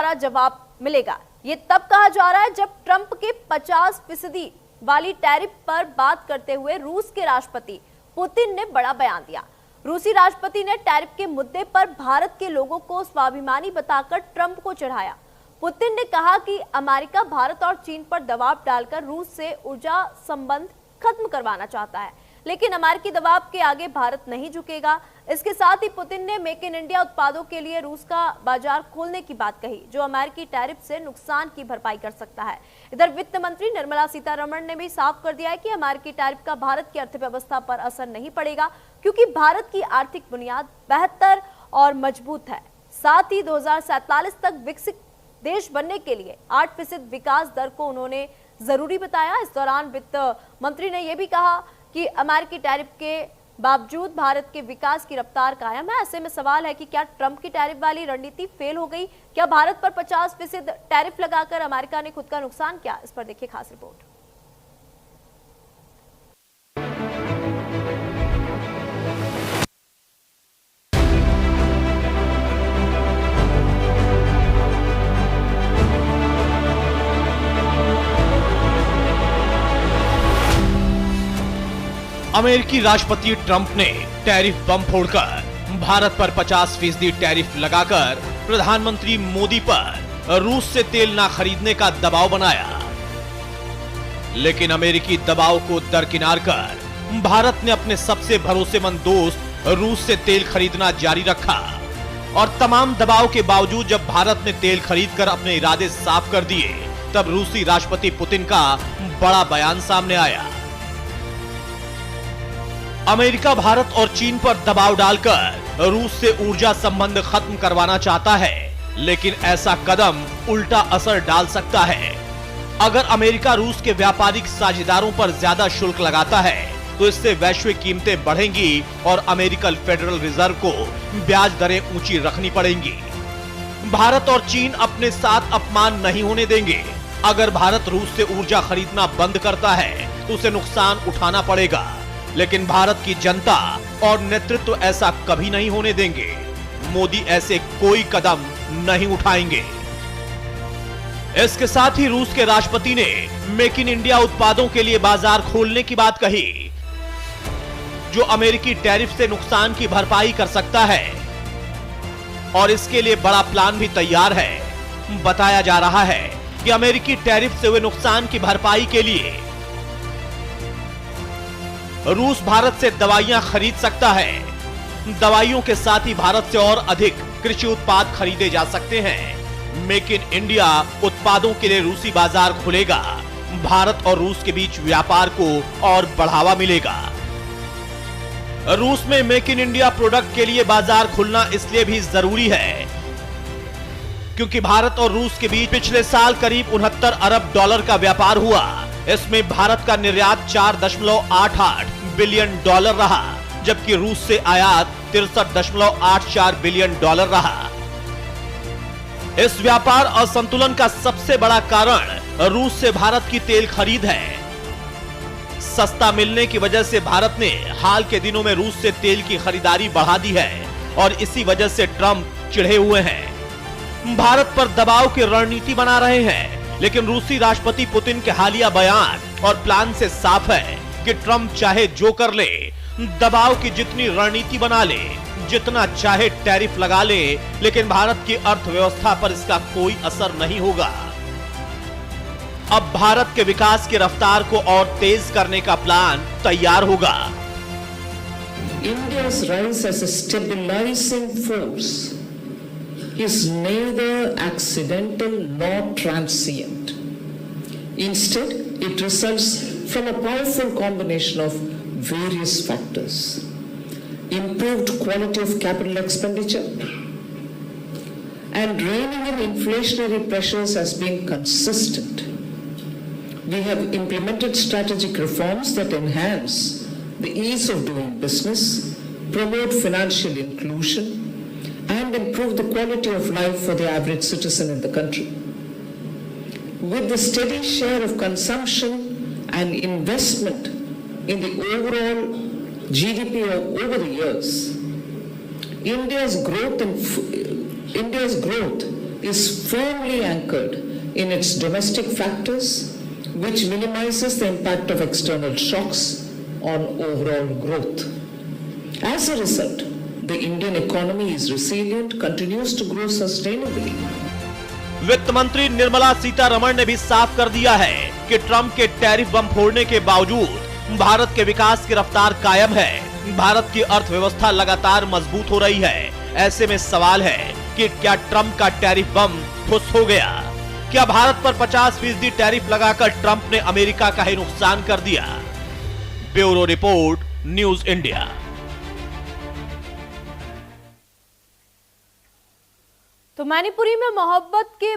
करारा जवाब मिलेगा। ये तब कहा जा रहा है जब ट्रंप के 50% वाली टैरिफ पर बात करते हुए रूस के राष्ट्रपति पुतिन ने बड़ा बयान दिया। रूसी राष्ट्रपति ने टैरिफ के मुद्दे पर भारत के लोगों को स्वाभिमानी बताकर ट्रंप को चढ़ाया। पुतिन ने कहा कि अमेरिका भारत और चीन पर दबाव डालकर रूस से ऊर्जा संबंध खत्म करवाना चाहता है, लेकिन अमेरिकी दबाव के आगे भारत नहीं झुकेगा। इसके साथ ही पुतिन ने मेक इन इंडिया उत्पादों के लिए रूस का बाजार खोलने की बात कही, जो अमेरिकी टैरिफ से नुकसान की भरपाई कर सकता है। इधर वित्त मंत्री निर्मला सीतारमण ने भी साफ कर दिया है कि अमेरिकी टैरिफ का भारत की अर्थव्यवस्था पर असर नहीं पड़ेगा, क्योंकि भारत की आर्थिक बुनियाद बेहतर और मजबूत है। साथ ही 2047 तक विकसित देश बनने के लिए 8% विकास दर को उन्होंने जरूरी बताया। इस दौरान वित्त मंत्री ने यह भी कहा कि अमेरिकी टैरिफ के बावजूद भारत के विकास की रफ्तार कायम है। ऐसे में सवाल है कि क्या ट्रंप की टैरिफ वाली रणनीति फेल हो गई? क्या भारत पर 50% टैरिफ लगाकर अमेरिका ने खुद का नुकसान किया? इस पर देखिए खास रिपोर्ट। अमेरिकी राष्ट्रपति ट्रंप ने टैरिफ बम फोड़कर भारत पर 50% टैरिफ लगाकर प्रधानमंत्री मोदी पर रूस से तेल ना खरीदने का दबाव बनाया। लेकिन अमेरिकी दबाव को दरकिनार कर भारत ने अपने सबसे भरोसेमंद दोस्त रूस से तेल खरीदना जारी रखा और तमाम दबाव के बावजूद जब भारत ने तेल खरीदकर अपने इरादे साफ कर दिए, तब रूसी राष्ट्रपति पुतिन का बड़ा बयान सामने आया। अमेरिका भारत और चीन पर दबाव डालकर रूस से ऊर्जा संबंध खत्म करवाना चाहता है, लेकिन ऐसा कदम उल्टा असर डाल सकता है। अगर अमेरिका रूस के व्यापारिक साझेदारों पर ज्यादा शुल्क लगाता है तो इससे वैश्विक कीमतें बढ़ेंगी और अमेरिकन फेडरल रिजर्व को ब्याज दरें ऊंची रखनी पड़ेंगी। भारत और चीन अपने साथ अपमान नहीं होने देंगे। अगर भारत रूस से ऊर्जा खरीदना बंद करता है तो उसे नुकसान उठाना पड़ेगा, लेकिन भारत की जनता और नेतृत्व ऐसा कभी नहीं होने देंगे। मोदी ऐसे कोई कदम नहीं उठाएंगे। इसके साथ ही रूस के राष्ट्रपति ने मेक इन इंडिया उत्पादों के लिए बाजार खोलने की बात कही, जो अमेरिकी टैरिफ से नुकसान की भरपाई कर सकता है और इसके लिए बड़ा प्लान भी तैयार है। बताया जा रहा है कि अमेरिकी टैरिफ से हुए नुकसान की भरपाई के लिए रूस भारत से दवाइयां खरीद सकता है। दवाइयों के साथ ही भारत से और अधिक कृषि उत्पाद खरीदे जा सकते हैं। मेक इन इंडिया उत्पादों के लिए रूसी बाजार खुलेगा। भारत और रूस के बीच व्यापार को और बढ़ावा मिलेगा। रूस में मेक इन इंडिया प्रोडक्ट के लिए बाजार खुलना इसलिए भी जरूरी है क्योंकि भारत और रूस के बीच पिछले साल करीब 69 अरब डॉलर का व्यापार हुआ। इसमें भारत का निर्यात 4.88 बिलियन डॉलर रहा, जबकि रूस से आयात 63.84 बिलियन डॉलर रहा। इस व्यापार असंतुलन का सबसे बड़ा कारण रूस से भारत की तेल खरीद है। सस्ता मिलने की वजह से भारत ने हाल के दिनों में रूस से तेल की खरीदारी बढ़ा दी है और इसी वजह से ट्रंप चिढ़े हुए हैं, भारत पर दबाव की रणनीति बना रहे हैं। लेकिन रूसी राष्ट्रपति पुतिन के हालिया बयान और प्लान से साफ है कि ट्रंप चाहे जो कर ले, दबाव की जितनी रणनीति बना ले, जितना चाहे टैरिफ लगा ले, लेकिन भारत की अर्थव्यवस्था पर इसका कोई असर नहीं होगा। अब भारत के विकास की रफ्तार को और तेज करने का प्लान तैयार होगा। India's rise as a stabilizing force is neither accidental nor transient. Instead, it results from a powerful combination of various factors. Improved quality of capital expenditure and reining in inflationary pressures has been consistent. We have implemented strategic reforms that enhance the ease of doing business, promote financial inclusion, and improve the quality of life for the average citizen in the country. With the steady share of consumption and investment in the overall GDP over the years, India's growth is firmly anchored in its domestic factors, which minimizes the impact of external shocks on overall growth. As a result, the Indian economy is resilient, continues to grow sustainably. वित्त मंत्री निर्मला सीतारमण ने भी साफ कर दिया है कि Trump के टैरिफ बम फोड़ने के बावजूद भारत के विकास की रफ्तार कायम है। भारत की अर्थव्यवस्था लगातार मजबूत हो रही है। ऐसे में सवाल है कि क्या ट्रंप का टैरिफ बम फुस हो गया? क्या भारत पर 50% टैरिफ लगाकर ट्रंप ने अमेरिका का ही नुकसान कर दिया? Bureau report, news India. तो मैनीपुरी में मोहब्बत के